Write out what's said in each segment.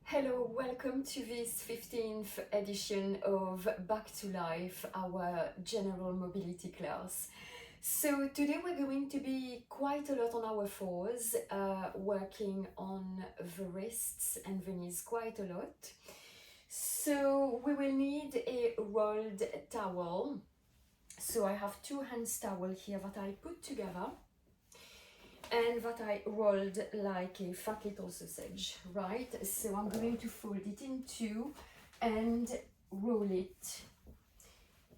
Hello, welcome to this 15th edition of Back to Life, our general mobility class. So today we're going to be quite a lot on our fours, working on the wrists and the knees quite a lot. So we will need a rolled towel. So I have two hands towel here that I put together and that I rolled like a fat little sausage, right? So I'm going to fold it in two and roll it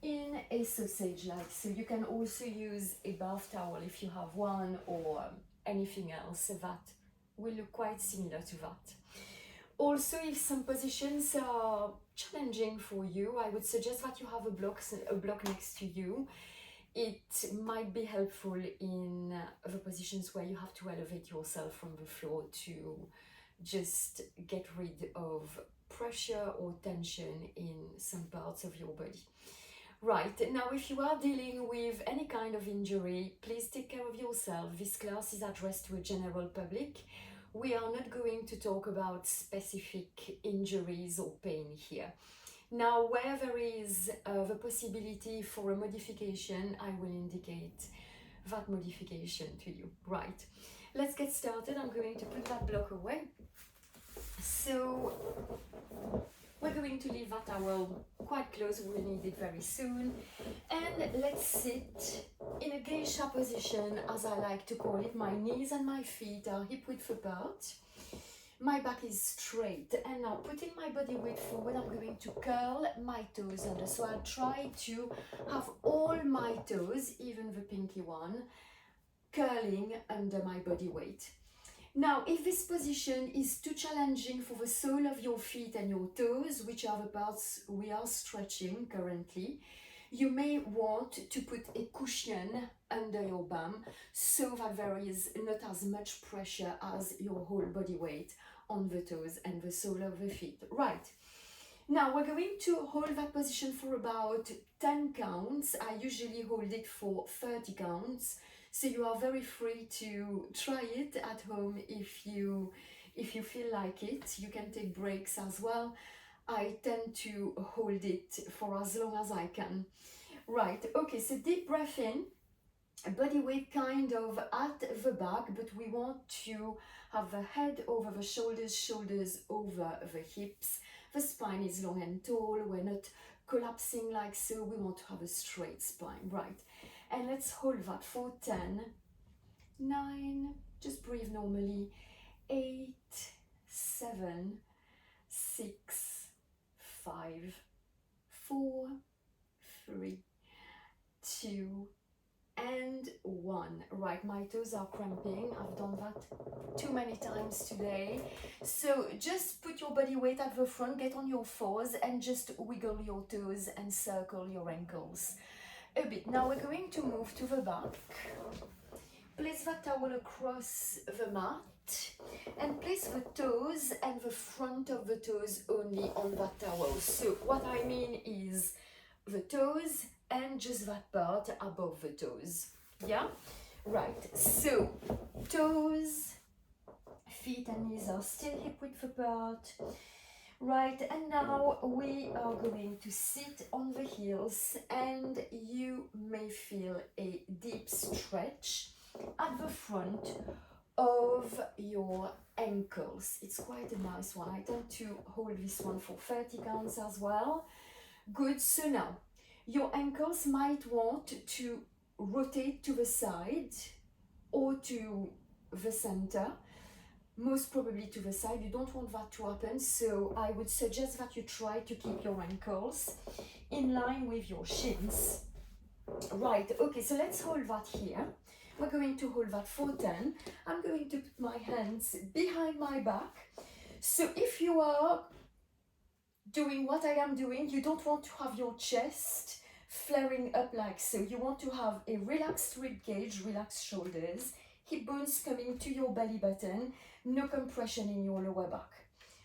in a sausage like. So you can also use a bath towel if you have one, or anything else that will look quite similar to that. Also, if some positions are challenging for you, I would suggest that you have a block next to you. It might be helpful in the positions where you have to elevate yourself from the floor to just get rid of pressure or tension in some parts of your body. Right, now if you are dealing with any kind of injury, please take care of yourself. This class is addressed to a general public. We are not going to talk about specific injuries or pain here. Now, where there is the possibility for a modification, I will indicate that modification to you. Right, let's get started. I'm going to put that block away. So we're going to leave that towel quite close. We'll need it very soon. And let's sit in a geisha position, as I like to call it. My knees and my feet are hip width apart. My back is straight, and now putting my body weight forward, I'm going to curl my toes under. So I'll try to have all my toes, even the pinky one, curling under my body weight. Now, if this position is too challenging for the sole of your feet and your toes, which are the parts we are stretching currently, you may want to put a cushion under your bum so that there is not as much pressure as your whole body weight on the toes and the sole of the feet. Right, now we're going to hold that position for about 10 counts. I usually hold it for 30 counts, so you are very free to try it at home if you feel like it. You can take breaks as well. I tend to hold it for as long as I can. Right, okay, so deep breath in, body weight kind of at the back, but we want to have the head over the shoulders, shoulders over the hips. The spine is long and tall. We're not collapsing like so. We want to have a straight spine, right? And let's hold that for 10, 9, just breathe normally, 8, 7, 6, 5, 4, 3, 2, and 1. Right, my toes are cramping. I've done that too many times today. So just put your body weight at the front, get on your fours, and just wiggle your toes and circle your ankles a bit. Now we're going to move to the back. Place that towel across the mat and place the toes and the front of the toes only on that towel. So what I mean is the toes and just that part above the toes. Yeah, right, so toes, feet and knees are still hip width apart. Right, and now we are going to sit on the heels, and you may feel a deep stretch at the front of your ankles. It's quite a nice one. I tend to hold this one for 30 counts as well. Good, so now your ankles might want to rotate to the side or to the center, most probably to the side. You don't want that to happen, so I would suggest that you try to keep your ankles in line with your shins. Right, okay, so let's hold that here. We're going to hold that for 10. I'm going to put my hands behind my back. So if you are doing what I am doing, you don't want to have your chest flaring up like so. You want to have a relaxed rib cage, relaxed shoulders, hip bones coming to your belly button, no compression in your lower back.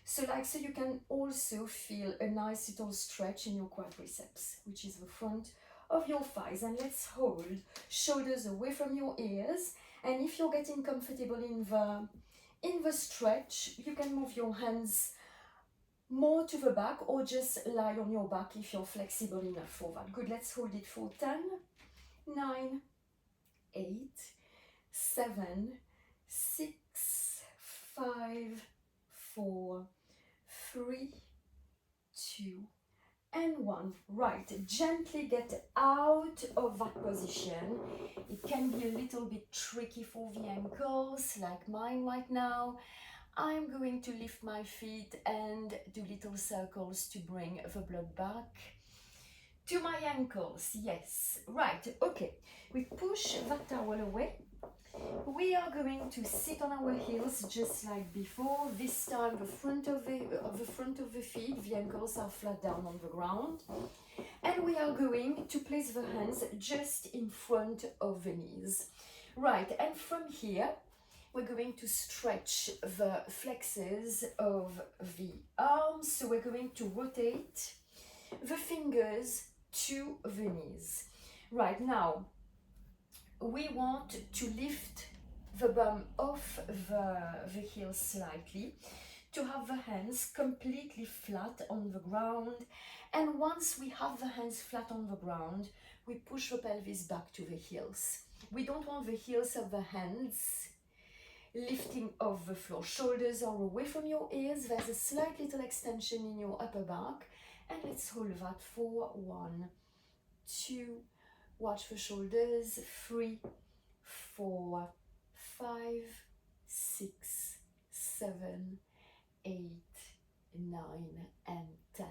So like so, you can also feel a nice little stretch in your quadriceps, which is the front of your thighs. And let's hold shoulders away from your ears. And if you're getting comfortable in the stretch, you can move your hands more to the back, or just lie on your back if you're flexible enough for that. Good, let's hold it for 10, 9, 8, 7, 6, 5, 4, 3, 2, and 1. Right, gently get out of that position. It can be a little bit tricky for the ankles, like mine right now. I'm going to lift my feet and do little circles to bring the blood back to my ankles. Yes, right, okay. We push that towel away. We are going to sit on our heels just like before. This time the front of the feet, the ankles are flat down on the ground. And we are going to place the hands just in front of the knees. Right, and from here, we're going to stretch the flexors of the arms. So we're going to rotate the fingers to the knees. Right, now we want to lift the bum off the heel slightly to have the hands completely flat on the ground. And once we have the hands flat on the ground, we push the pelvis back to the heels. We don't want the heels of the hands lifting off the floor. Shoulders are away from your ears. There's a slight little extension in your upper back. And let's hold that for 1, 2, watch the shoulders, 3, 4, 5, 6, 7, 8, 9, and 10.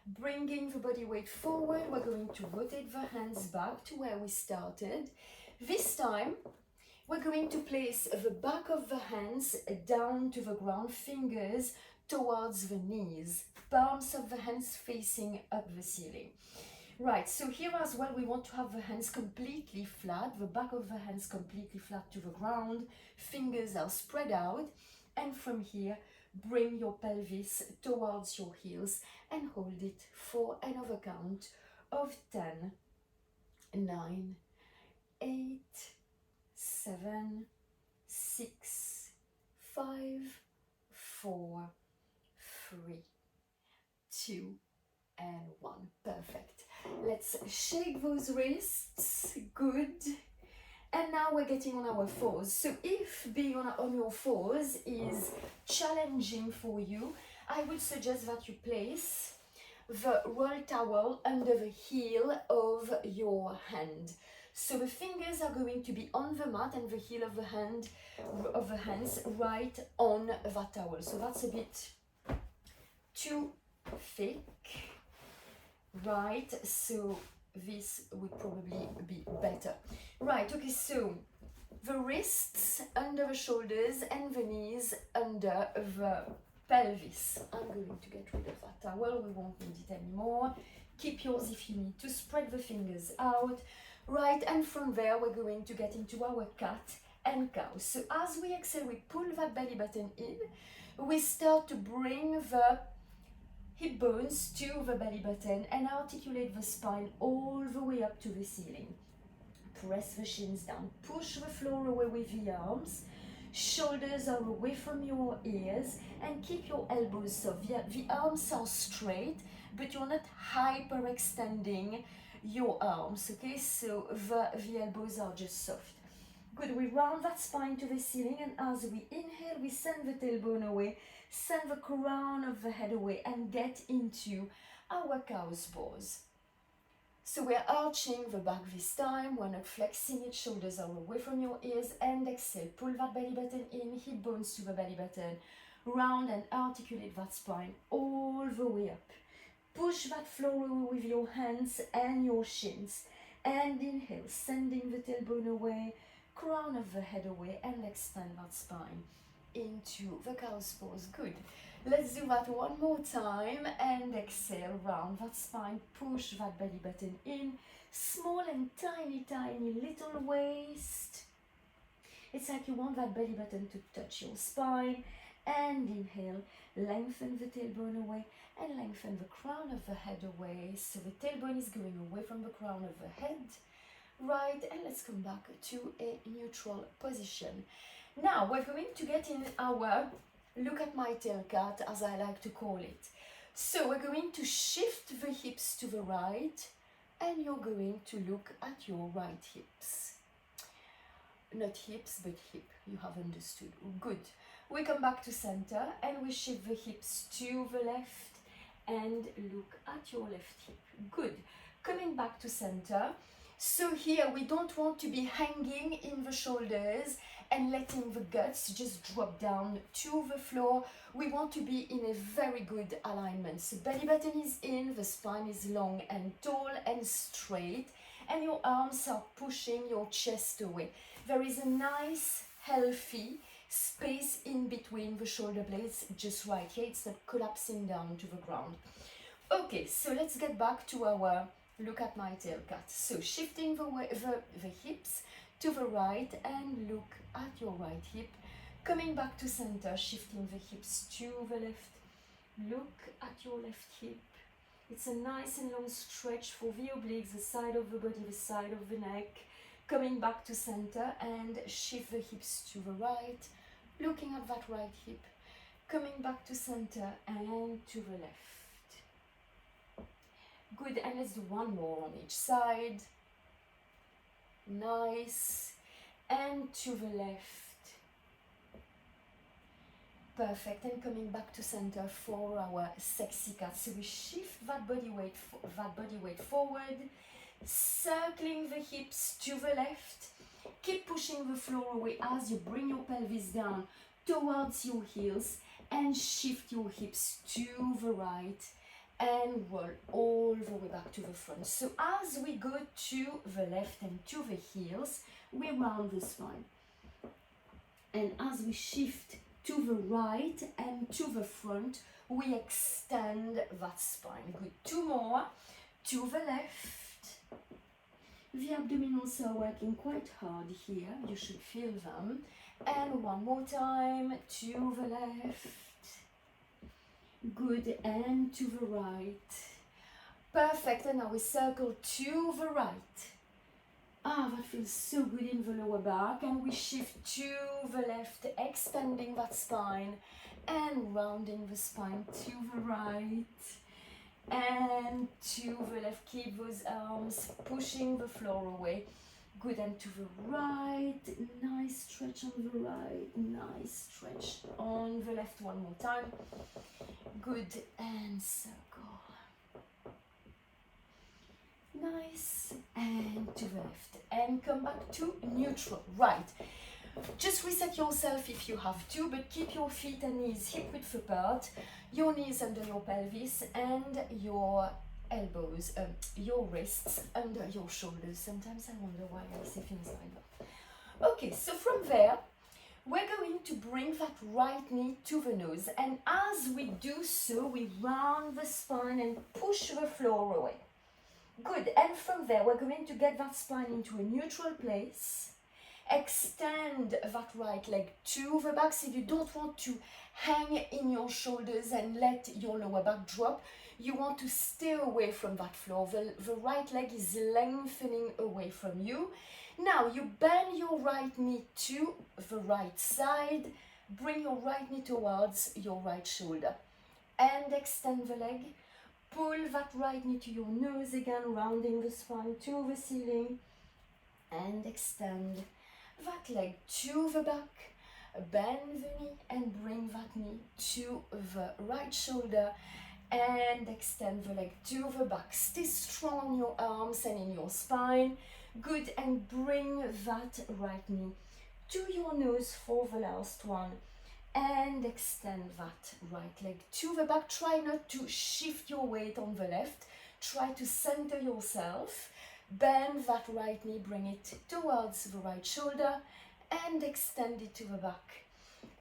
Bringing the body weight forward, we're going to rotate the hands back to where we started. This time, we're going to place the back of the hands down to the ground, fingers towards the knees, palms of the hands facing up the ceiling. Right, so here as well, we want to have the hands completely flat, the back of the hands completely flat to the ground, fingers are spread out, and from here, bring your pelvis towards your heels and hold it for another count of 10, 9, 8, 7, 6, 5, 4, 3, 2, and 1. Perfect. Let's shake those wrists. Good. And now we're getting on our fours. So if being on your fours is challenging for you, I would suggest that you place the roll towel under the heel of your hand. So the fingers are going to be on the mat and the heel of the hands right on that towel. So that's a bit too thick. Right, so this would probably be better. Right, okay, so the wrists under the shoulders and the knees under the pelvis. I'm going to get rid of that towel, we won't need it anymore. Keep yours if you need to, spread the fingers out. Right, and from there we're going to get into our cat and cow. So as we exhale, we pull that belly button in. We start to bring the hip bones to the belly button and articulate the spine all the way up to the ceiling. Press the shins down, push the floor away with the arms, shoulders are away from your ears, and keep your elbows soft. The arms are straight, but you're not hyperextending your arms, okay? So the elbows are just soft. Good, we round that spine to the ceiling, and as we inhale, we send the tailbone away, send the crown of the head away, and get into our cow's pose. So we're arching the back this time, we're not flexing it, shoulders are away from your ears, and exhale, pull that belly button in, hip bones to the belly button, round and articulate that spine all the way up. Push that floor away with your hands and your shins, and inhale, sending the tailbone away, crown of the head away, and extend that spine into the cow's pose. Good. Let's do that one more time, and exhale, round that spine, push that belly button in, small and tiny little waist. It's like you want that belly button to touch your spine, and inhale, lengthen the tailbone away and lengthen the crown of the head away. So the tailbone is going away from the crown of the head. Right, and let's come back to a neutral position. Now we're going to get in our look at my tail cut, as I like to call it. So we're going to shift the hips to the right, and you're going to look at your right hips. Not hips, but hip, you have understood. Good. We come back to center and we shift the hips to the left and look at your left hip. Good. Coming back to center. So here we don't want to be hanging in the shoulders and letting the guts just drop down to the floor. We want to be in a very good alignment. So belly button is in, the spine is long and tall and straight, and your arms are pushing your chest away. There is a nice, healthy space in between the shoulder blades, just right here. It's not collapsing down to the ground. Okay, so let's get back to our look at my tail cut. So shifting the hips to the right and look at your right hip. Coming back to center, shifting the hips to the left. Look at your left hip. It's a nice and long stretch for the obliques, the side of the body, the side of the neck. Coming back to center and shift the hips to the right. Looking at that right hip. Coming back to center and to the left. Good, and let's do one more on each side. Nice. And to the left. Perfect, and coming back to center for our sexy cut. So we shift that body weight forward, circling the hips to the left. Keep pushing the floor away as you bring your pelvis down towards your heels and shift your hips to the right and roll all the way back to the front. So as we go to the left and to the heels, we round the spine. And as we shift to the right and to the front, we extend that spine. Good. Two more. To the left. The abdominals are working quite hard here. You should feel them. And one more time. To the left. Good, and to the right. Perfect, and now we circle to the right. Ah, that feels so good in the lower back. And we shift to the left, extending that spine and rounding the spine to the right. And to the left, keep those arms pushing the floor away. Good, and to the right, nice stretch on the right, nice stretch on the left, one more time. Good, and circle. Nice, and to the left, and come back to neutral, right. Just reset yourself if you have to, but keep your feet and knees hip width apart, your knees under your pelvis, and your elbows, your wrists under your shoulders. Sometimes I wonder why I say things like that. Okay, so from there, we're going to bring that right knee to the nose, and as we do so, we round the spine and push the floor away. Good, and from there, we're going to get that spine into a neutral place. Extend that right leg to the back, so you don't want to hang in your shoulders and let your lower back drop. You want to stay away from that floor. The right leg is lengthening away from you. Now you bend your right knee to the right side. Bring your right knee towards your right shoulder. And extend the leg. Pull that right knee to your nose again, rounding the spine to the ceiling. And extend that leg to the back. Bend the knee and bring that knee to the right shoulder. And extend the leg to the back. Stay strong on your arms and in your spine. Good, and bring that right knee to your nose for the last one. And extend that right leg to the back. Try not to shift your weight on the left. Try to center yourself. Bend that right knee, bring it towards the right shoulder. And extend it to the back.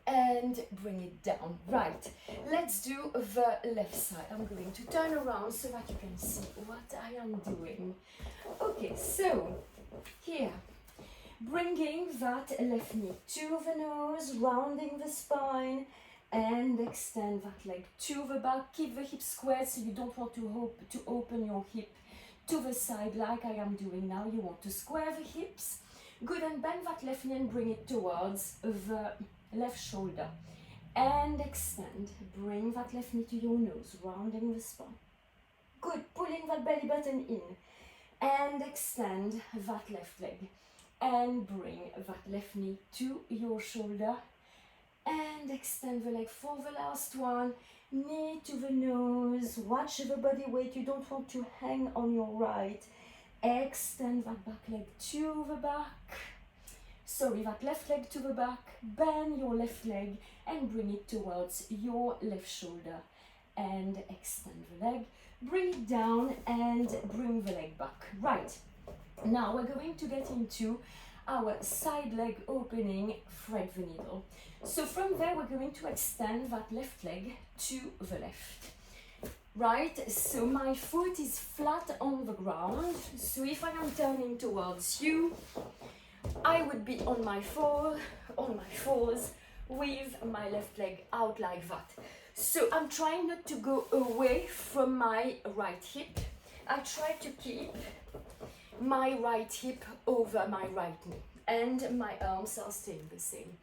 And bring it down. Right, let's do the left side. I'm going to turn around so that you can see what I am doing. Okay, so here, bringing that left knee to the nose, rounding the spine, and extend that leg to the back. Keep the hip squared, so you don't want to open your hip to the side like I am doing now. You want to square the hips. Good, and bend that left knee and bring it towards the left shoulder. and extend. Bring that left knee to your nose, rounding the spine. Good, pulling that belly button in, and extend that left leg, and bring that left knee to your shoulder, and extend the leg for the last one. Knee to the nose, watch the body weight, you don't want to hang on your right. Extend that back leg to the back. Sorry, that left leg to the back. Bend your left leg and bring it towards your left shoulder. And extend the leg. Bring it down and bring the leg back. Right, now we're going to get into our side leg opening, thread the needle. So from there we're going to extend that left leg to the left. Right, so my foot is flat on the ground. So if I am turning towards you, I would be on my fours with my left leg out like that. So I'm trying not to go away from my right hip. I try to keep my right hip over my right knee, and my arms are staying the same.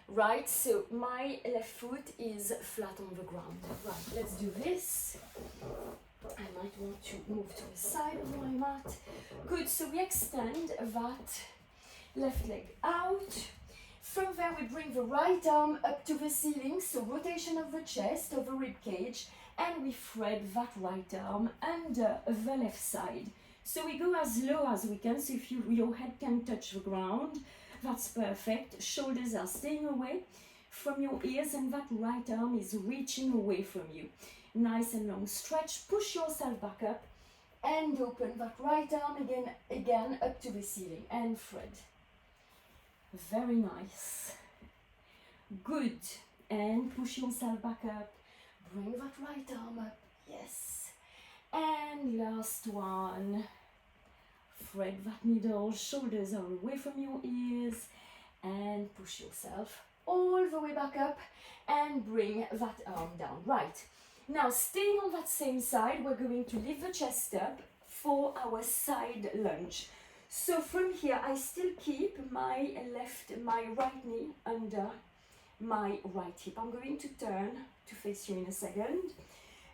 Right, so my left foot is flat on the ground. Right, let's do this. I might want to move to the side of my mat. Good, so we extend that left leg out. From there we bring the right arm up to the ceiling, so rotation of the chest, of the rib cage, and we thread that right arm under the left side. So we go as low as we can, so if your head can touch the ground, that's perfect. Shoulders are staying away from your ears, and that right arm is reaching away from you. Nice and long stretch. Push yourself back up and open that right arm again up to the ceiling and thread. Very nice. Good. And push yourself back up. Bring that right arm up. Yes. And last one. Thread that needle, shoulders are away from your ears, and push yourself all the way back up and bring that arm down. Right, now staying on that same side, we're going to lift the chest up for our side lunge. So from here, I still keep my right knee under my right hip. I'm going to turn to face you in a second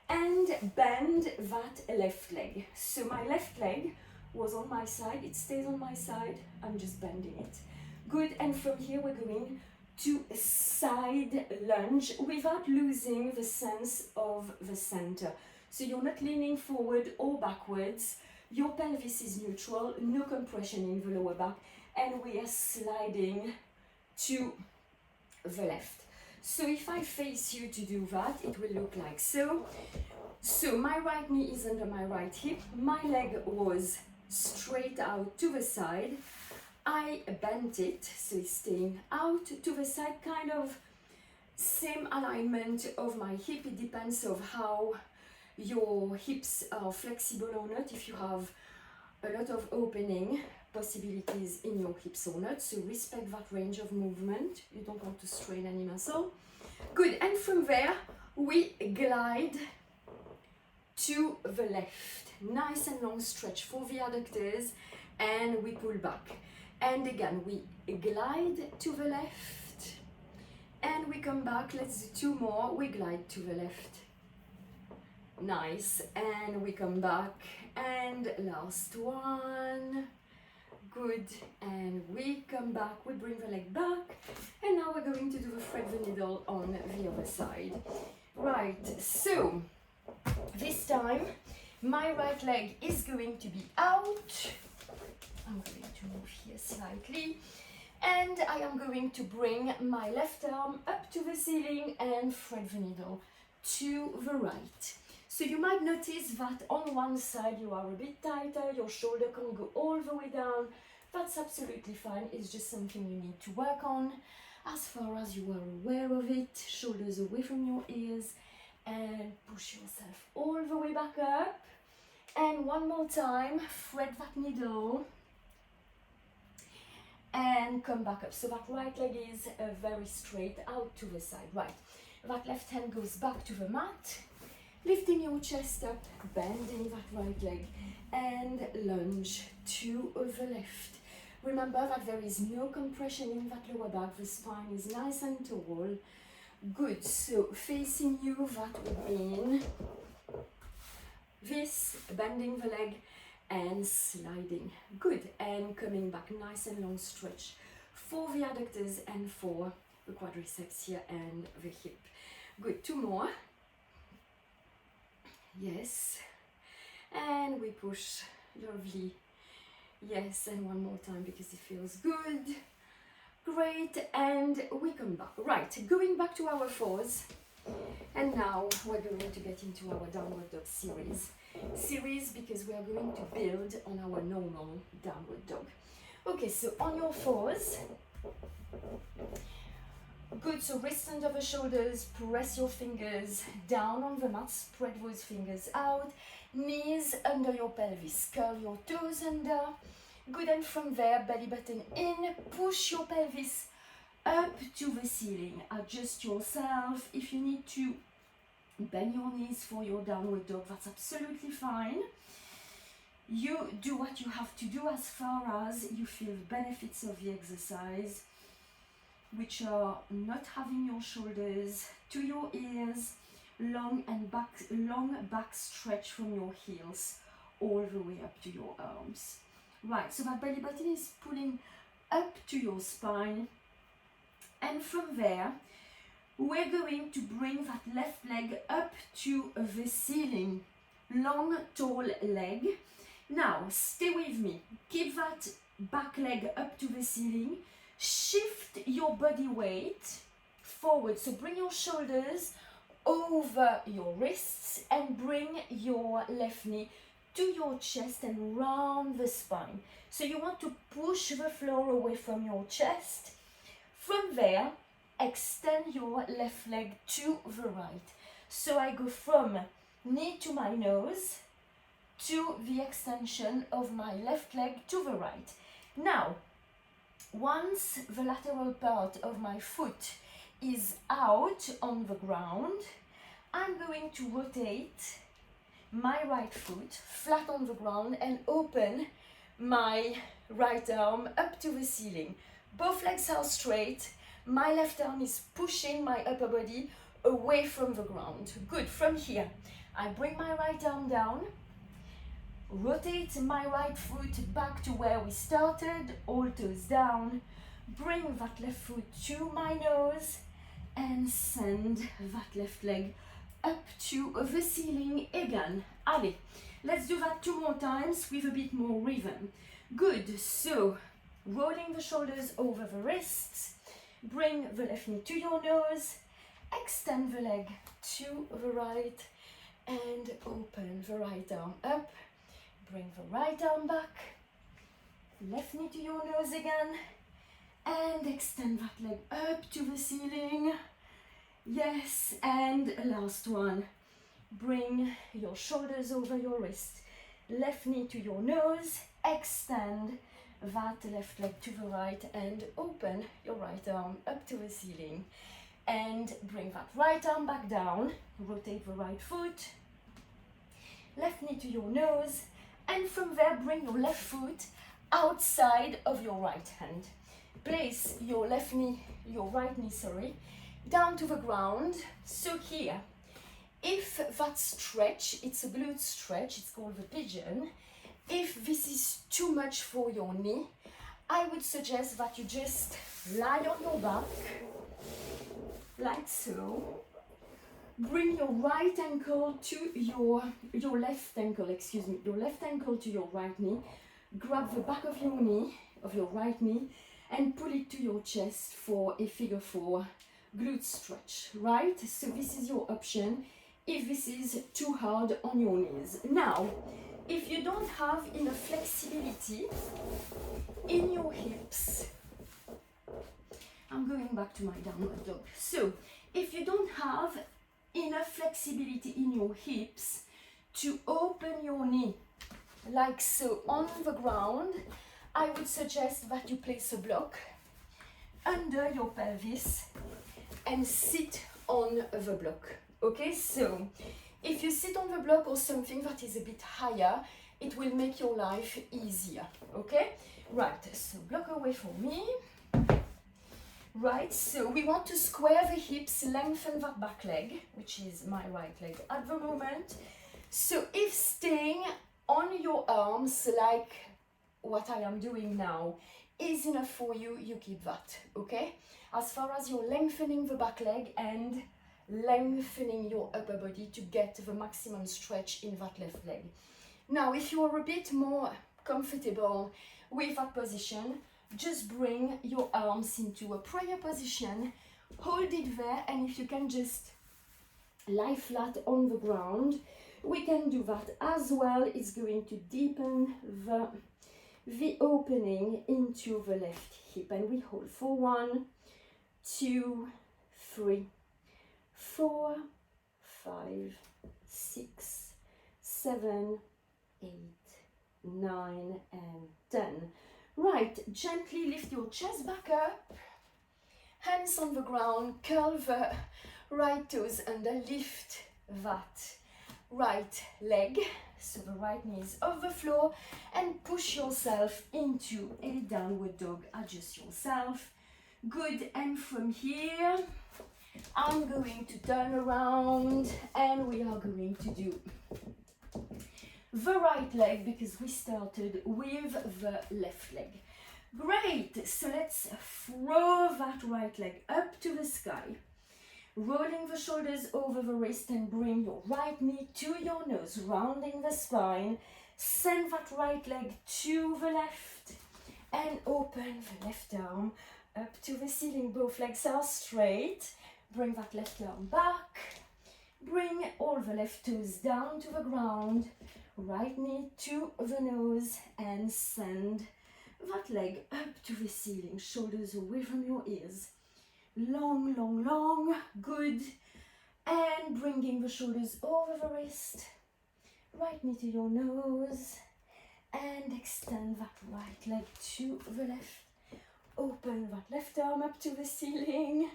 and bend that left leg. So my left leg was on my side, it stays on my side, I'm just bending it. Good, and from here we're going to side lunge without losing the sense of the center. So you're not leaning forward or backwards, your pelvis is neutral, no compression in the lower back, and we are sliding to the left. So if I face you to do that, it will look like so. So my right knee is under my right hip, my leg was straight out to the side. I bent it, so it's staying out to the side, kind of same alignment of my hip. It depends on how your hips are flexible or not, if you have a lot of opening possibilities in your hips or not. So respect that range of movement. You don't want to strain any muscle. Good, and from there we glide to the left. Nice and long stretch for the adductors, and we pull back. And again, we glide to the left, and we come back. Let's do two more. We glide to the left. Nice, and we come back. And last one. Good, and we come back. We bring the leg back, and now we're going to do the thread the needle on the other side. Right, so this time my right leg is going to be out. I'm going to move here slightly, and I am going to bring my left arm up to the ceiling and thread the needle to the right. So you might notice that on one side you are a bit tighter, your shoulder can't go all the way down. That's absolutely fine, it's just something you need to work on. As far as you are aware of it, shoulders away from your ears, and push yourself all the way back up. And one more time, thread that needle and come back up. So that right leg is very straight out to the side. Right, that left hand goes back to the mat, lifting your chest up, bending that right leg, and lunge to the left. Remember that there is no compression in that lower back, the spine is nice and tall. Good, so facing you, that would mean this, bending the leg and sliding. Good, and coming back, nice and long stretch for the adductors and for the quadriceps here and the hip. Good, 2 more. Yes, and we push, lovely. Yes, and 1 more time because it feels good. Great, and we come back. Right, going back to our fours. And now we're going to get into our downward dog series because we are going to build on our normal downward dog. Okay, so on your fours. Good, so wrists under the shoulders, press your fingers down on the mat, spread those fingers out, knees under your pelvis, curl your toes under. Good, and from there, belly button in, push your pelvis up to the ceiling. Adjust yourself. If you need to bend your knees for your downward dog, that's absolutely fine. You do what you have to do as far as you feel the benefits of the exercise, which are not having your shoulders to your ears, long back stretch from your heels all the way up to your arms. Right, so that belly button is pulling up to your spine, and from there we're going to bring that left leg up to the ceiling, long tall leg. Now stay with me, keep that back leg up to the ceiling, shift your body weight forward, so bring your shoulders over your wrists and bring your left knee to your chest and round the spine. So you want to push the floor away from your chest. From there, extend your left leg to the right. So I go from knee to my nose to the extension of my left leg to the right. Now, once the lateral part of my foot is out on the ground, I'm going to rotate my right foot flat on the ground and open my right arm up to the ceiling. Both legs are straight. My left arm is pushing my upper body away from the ground. Good, from here, I bring my right arm down, rotate my right foot back to where we started, all toes down, bring that left foot to my nose and send that left leg up to the ceiling again. Allez, let's do that 2 more times with a bit more rhythm. Good, so rolling the shoulders over the wrists, bring the left knee to your nose, extend the leg to the right and open the right arm up, bring the right arm back, left knee to your nose again and extend that leg up to the ceiling. Yes, and last one. Bring your shoulders over your wrist, left knee to your nose, extend that left leg to the right and open your right arm up to the ceiling. And bring that right arm back down, rotate the right foot, left knee to your nose, and from there bring your left foot outside of your right hand. Place your right knee, down to the ground. So here, if that stretch, it's a glute stretch, it's called the pigeon. If this is too much for your knee, I would suggest that you just lie on your back, like so. Bring your right ankle to your left ankle, your left ankle to your right knee. Grab the back of your knee, of your right knee, and pull it to your chest for a figure 4 glute stretch, right? So this is your option if this is too hard on your knees. Now, if you don't have enough flexibility in your hips, I'm going back to my downward dog. So, if you don't have enough flexibility in your hips to open your knee like so on the ground, I would suggest that you place a block under your pelvis and sit on the block. Okay, so if you sit on the block or something that is a bit higher, it will make your life easier. Okay, right, so block away for me. Right, so we want to square the hips, lengthen that back leg, which is my right leg at the moment. So if staying on your arms like what I am doing now is enough for you, you keep that, okay? As far as you're lengthening the back leg and lengthening your upper body to get the maximum stretch in that left leg. Now, if you are a bit more comfortable with that position, just bring your arms into a prayer position, hold it there, and if you can just lie flat on the ground, we can do that as well. It's going to deepen the opening into the left hip, and we hold for 1, 2, 3, 4, 5, 6, 7, 8, 9, and 10. Right, gently lift your chest back up, hands on the ground, curl the right toes under, lift that right leg, so the right knee is off the floor, and push yourself into a downward dog. Adjust yourself. Good, and from here, I'm going to turn around and we are going to do the right leg because we started with the left leg. Great, so let's throw that right leg up to the sky, rolling the shoulders over the wrist and bring your right knee to your nose, rounding the spine. Send that right leg to the left and open the left arm up to the ceiling. Both legs are straight. Bring that left arm back. Bring all the left toes down to the ground. Right knee to the nose and send that leg up to the ceiling. Shoulders away from your ears. Long, long, long. Good. And bringing the shoulders over the wrist. Right knee to your nose. And extend that right leg to the left. Open that left arm up to the ceiling.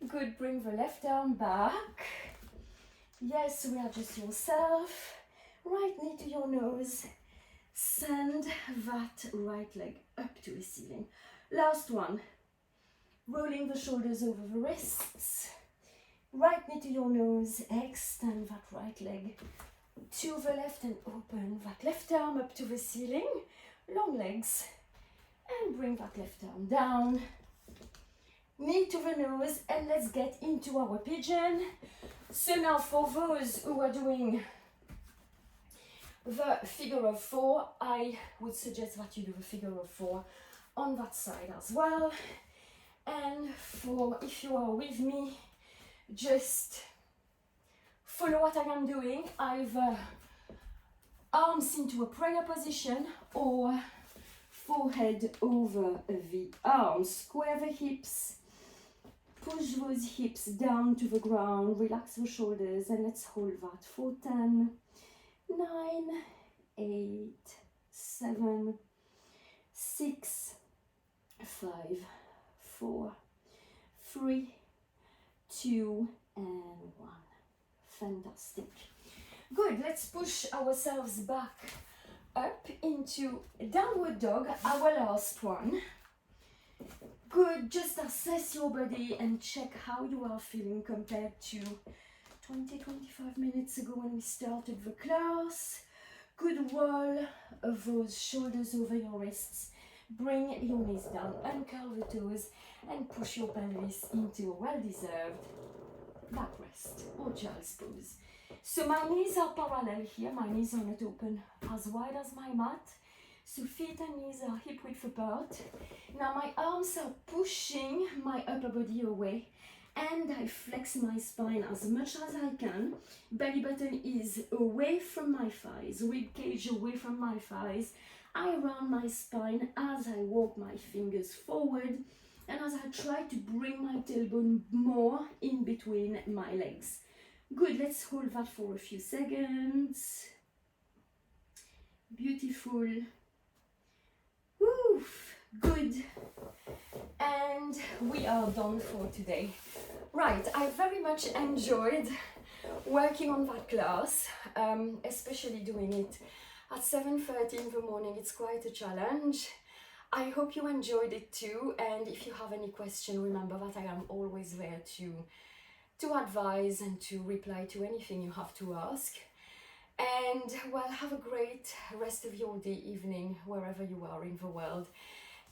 Good. Bring the left arm back. Yes, readjust yourself. Right knee to your nose. Send that right leg up to the ceiling. Last one. Rolling the shoulders over the wrists. Right knee to your nose. Extend that right leg to the left and open that left arm up to the ceiling. Long legs. And bring that left arm down. Knee to the nose, and let's get into our pigeon. So now for those who are doing the figure of 4, I would suggest that you do the figure of 4 on that side as well. And for if you are with me, just follow what I am doing, either arms into a prayer position or forehead over the arms. Square the hips, push those hips down to the ground, relax the shoulders, and let's hold that for 10, 9, 8, 7, 6, 5, 4, 3, 2, and 1. Fantastic. Good, let's push ourselves back up into downward dog, our last one. Good, just assess your body and check how you are feeling compared to 20-25 minutes ago when we started the class. Good, roll those shoulders over your wrists. Bring your knees down, uncurl the toes, and push your pelvis into a well-deserved back rest or child's pose. So my knees are parallel here. My knees are not open as wide as my mat. So feet and knees are hip width apart. Now my arms are pushing my upper body away, and I flex my spine as much as I can. Belly button is away from my thighs, rib cage away from my thighs. I round my spine as I walk my fingers forward, and as I try to bring my tailbone more in between my legs. Good, let's hold that for a few seconds. Beautiful. Woo, good. And we are done for today. Right, I very much enjoyed working on that class, especially doing it at 7:30 in the morning. It's quite a challenge. I hope you enjoyed it too, and if you have any question, remember that I am always there to advise and to reply to anything you have to ask. And well, have a great rest of your day, evening, wherever you are in the world.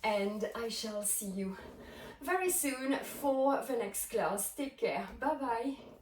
And I shall see you very soon for the next class. Take care. Bye bye.